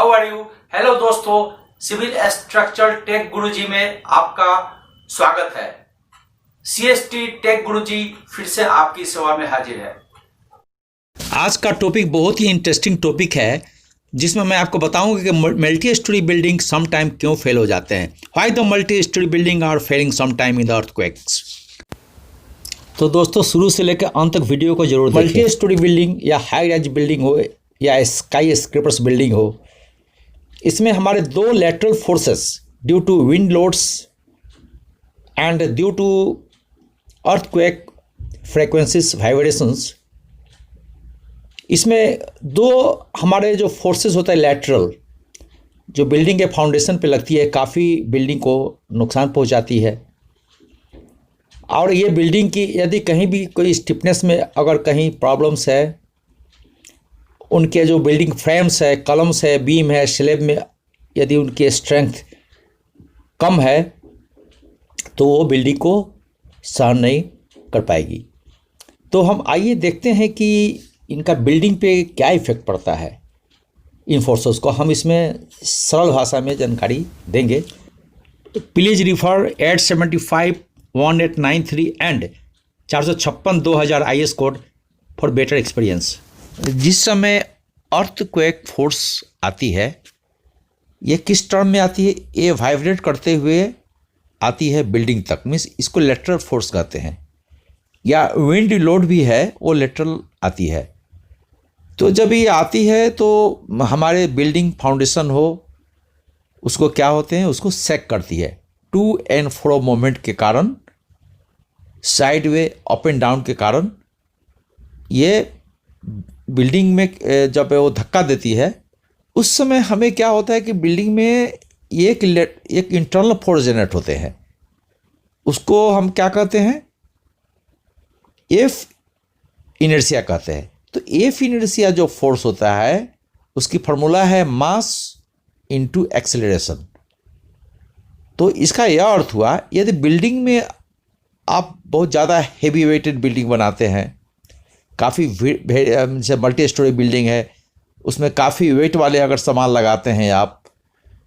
How are you. Hello दोस्तों, civil structure tech Guruji में आपका स्वागत है। सीएसटी टेक गुरुजी फिर से आपकी सेवा में हाजिर है। आज का टॉपिक बहुत ही इंटरेस्टिंग टॉपिक है, जिसमें मैं आपको बताऊंगा कि multi storey building some time क्यों फेल हो जाते हैं। Why the multi storey building are failing some time in the earthquakes. तो दोस्तों, शुरू से लेकर अंत तक वीडियो को जरूर देखें। मल्टी स्टोरी बिल्डिंग या हाई राइज बिल्डिंग हो या स्काई स्क्रेपर्स बिल्डिंग हो, इसमें हमारे दो lateral forces due to wind loads and due to earthquake frequencies vibrations, इसमें दो हमारे जो फोर्सेस होता है लैटरल, जो बिल्डिंग के फाउंडेशन पे लगती है, काफ़ी बिल्डिंग को नुकसान पहुंचाती है। और ये बिल्डिंग की यदि कहीं भी कोई स्टिफनेस में अगर कहीं प्रॉब्लम्स है, उनके जो बिल्डिंग फ्रेम्स है, कॉलम्स है, बीम है, स्लैब में यदि उनकी स्ट्रेंथ कम है तो वो बिल्डिंग को सहन नहीं कर पाएगी। तो हम आइए देखते हैं कि इनका बिल्डिंग पे क्या इफेक्ट पड़ता है, इन फोर्सेस को हम इसमें सरल भाषा में जानकारी देंगे। Please refer 875-1893 and 456-2000 IS code for better experience. जिस समय अर्थक्वेक फोर्स आती है, ये किस टर्म में आती है? ये वाइब्रेट करते हुए आती है बिल्डिंग तक, मीन्स इसको लेटरल फोर्स कहते हैं, या विंड लोड भी है वो लेटरल आती है। तो जब ये आती है तो हमारे बिल्डिंग फाउंडेशन हो उसको क्या होते हैं, उसको सेक करती है। टू एंड फ्रो मोमेंट के कारण, side way up and down के कारण ये बिल्डिंग में जब वो धक्का देती है, उस समय हमें क्या होता है कि बिल्डिंग में एक इंटरनल फोर्स जनरेट होते हैं। उसको हम क्या कहते हैं? एफ इनर्शिया कहते हैं। तो एफ इनर्शिया जो फोर्स होता है उसकी फार्मूला है मास इनटू एक्सेलरेशन। तो इसका यह अर्थ हुआ, यदि बिल्डिंग में आप बहुत ज़्यादा हेवी वेटेड बिल्डिंग बनाते हैं, काफ़ी जैसे मल्टी स्टोरी बिल्डिंग है, उसमें काफ़ी वेट वाले अगर सामान लगाते हैं आप,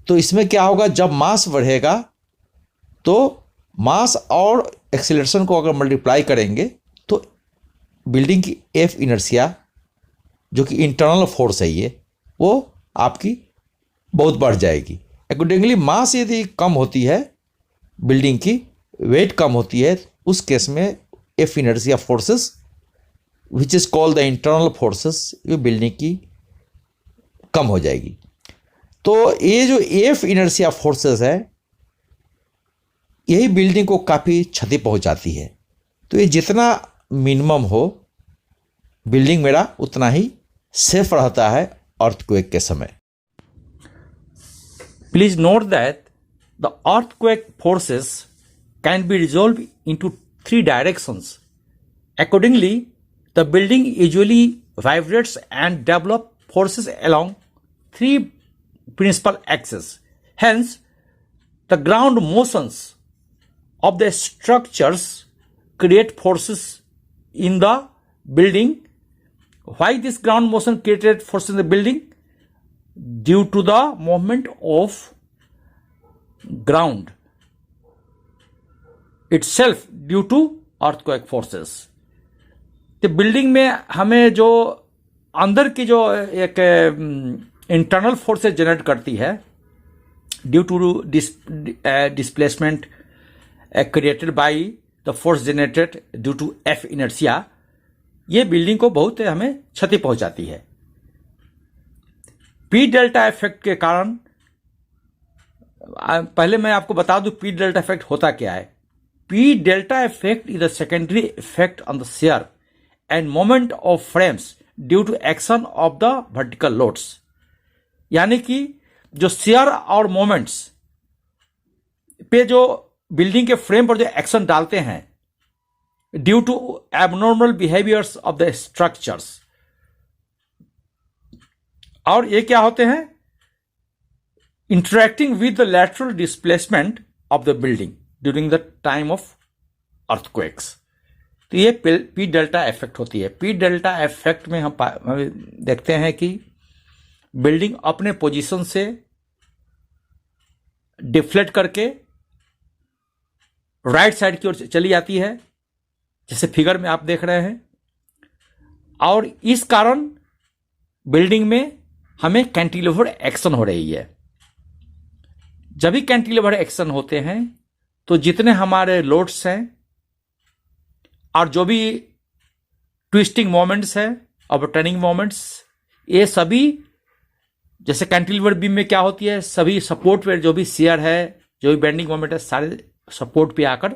तो इसमें क्या होगा, जब मास बढ़ेगा तो मास और एक्सीलरेशन को अगर मल्टीप्लाई करेंगे तो बिल्डिंग की एफ इनर्शिया जो कि इंटरनल फोर्स है ये, वो आपकी बहुत बढ़ जाएगी। अकॉर्डिंगली मास यदि कम होती है, बिल्डिंग की वेट कम होती है, उस केस में F inertia forces which is called the internal forces, ये बिल्डिंग की कम हो जाएगी। तो ये जो एफ इनर्शिया फोर्सेस है, यही बिल्डिंग को काफ़ी क्षति पहुंचाती है। तो ये जितना मिनिमम हो, बिल्डिंग मेरा उतना ही सेफ रहता है अर्थक्वेक के समय। Please note that the earthquake forces can be resolve into 3 directions. Accordingly, the building usually vibrates and develop forces along 3 principal axes. Hence, the ground motions of the structures create forces in the building. Why this ground motion created forces in the building? Due to the movement of ground itself due to earthquake forces. तो building में हमें जो अंदर की जो एक internal forces generate करती है due to displacement created by the force generated due to F inertia, ये बिल्डिंग को बहुत हमें क्षति पहुंचाती है। पी डेल्टा इफेक्ट के कारण, पहले मैं आपको बता दूं पी डेल्टा इफेक्ट होता क्या है। P delta effect is the secondary effect on the share and moment of frames due to action of the vertical loads। यानी कि जो शेयर और मोमेंट्स पे जो बिल्डिंग के फ्रेम पर जो एक्शन डालते हैं due to abnormal behaviours of the structures, और ये क्या होते हैं? Interacting with the lateral displacement of the building during the time of earthquakes. तो ये पी डेल्टा इफेक्ट होती है। पी डेल्टा इफेक्ट में हम देखते हैं कि बिल्डिंग अपने पोजीशन से डिफ्लेक्ट करके राइट साइड की ओर चली जाती है, जैसे फिगर में आप देख रहे हैं। और इस कारण बिल्डिंग में हमें कैंटिलीवर एक्शन हो रही है। जब भी कैंटिलीवर एक्शन होते हैं तो जितने हमारे लोड्स हैं और जो भी ट्विस्टिंग मोमेंट्स है और टर्निंग मोमेंट्स, ये सभी जैसे कैंटिलीवर बीम में क्या होती है, सभी सपोर्ट पे जो भी शियर है, जो भी बेंडिंग मोमेंट है, सारे सपोर्ट पे आकर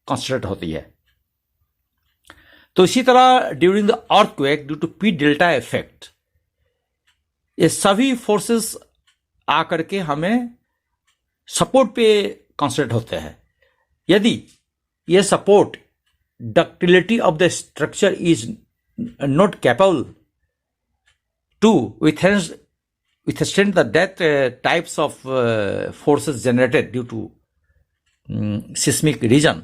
कंसंट्रेट होती है। तो इसी तरह during the earthquake due to P delta effect, ये सभी फोर्सेस आकर के हमें सपोर्ट पे कंसंट्रेट होते हैं। यदि ये support ductility of the structure is not capable to withstand the that types of forces generated due to seismic region,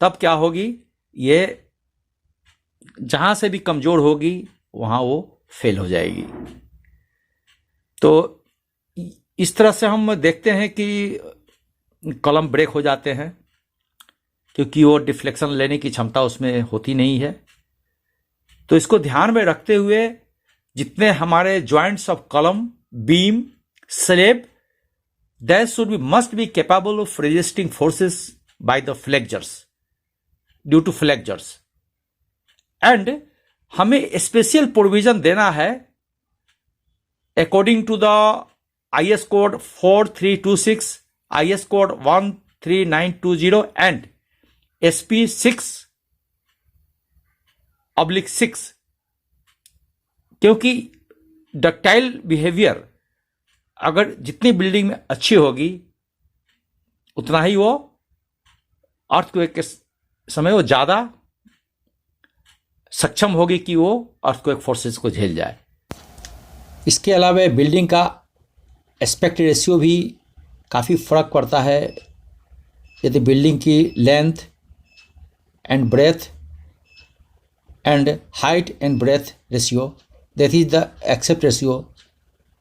तब क्या होगी, ये जहां से भी कमजोर होगी वहां वो फेल हो जाएगी। तो इस तरह से हम देखते हैं कि कॉलम ब्रेक हो जाते हैं क्योंकि वो डिफ्लेक्शन लेने की क्षमता उसमें होती नहीं है। तो इसको ध्यान में रखते हुए जितने हमारे joints of column, beam, slab, that should be must be capable of resisting forces by the flexures, due to flexures. And हमें स्पेशल प्रोविजन देना है according to the IS code 4326, IS code 13920 and SP 6/6, क्योंकि ductile behaviour अगर जितनी building में अच्छी होगी उतना ही वो अर्थक्वेक के समय वो ज्यादा सक्षम होगी कि वो अर्थक्वेक फोर्सेस को झेल जाए। इसके अलावा बिल्डिंग का एस्पेक्ट रेशियो भी काफ़ी फ़र्क पड़ता है। यदि बिल्डिंग की length and breadth and height and breadth ratio, that is the aspect ratio,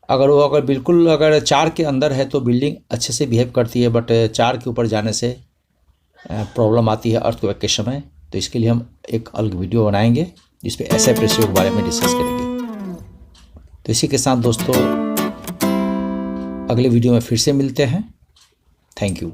अगर बिल्कुल 4 के अंदर है तो बिल्डिंग अच्छे से बिहेव करती है, बट 4 के ऊपर जाने से प्रॉब्लम आती है अर्थक्वेक के समय। तो इसके लिए हम एक अलग वीडियो बनाएंगे जिस पे एक्सेप्ट रेशियो के बारे में डिस्कस करेंगे। तो इसी के साथ दोस्तों अगले वीडियो में फिर से मिलते हैं। Thank you.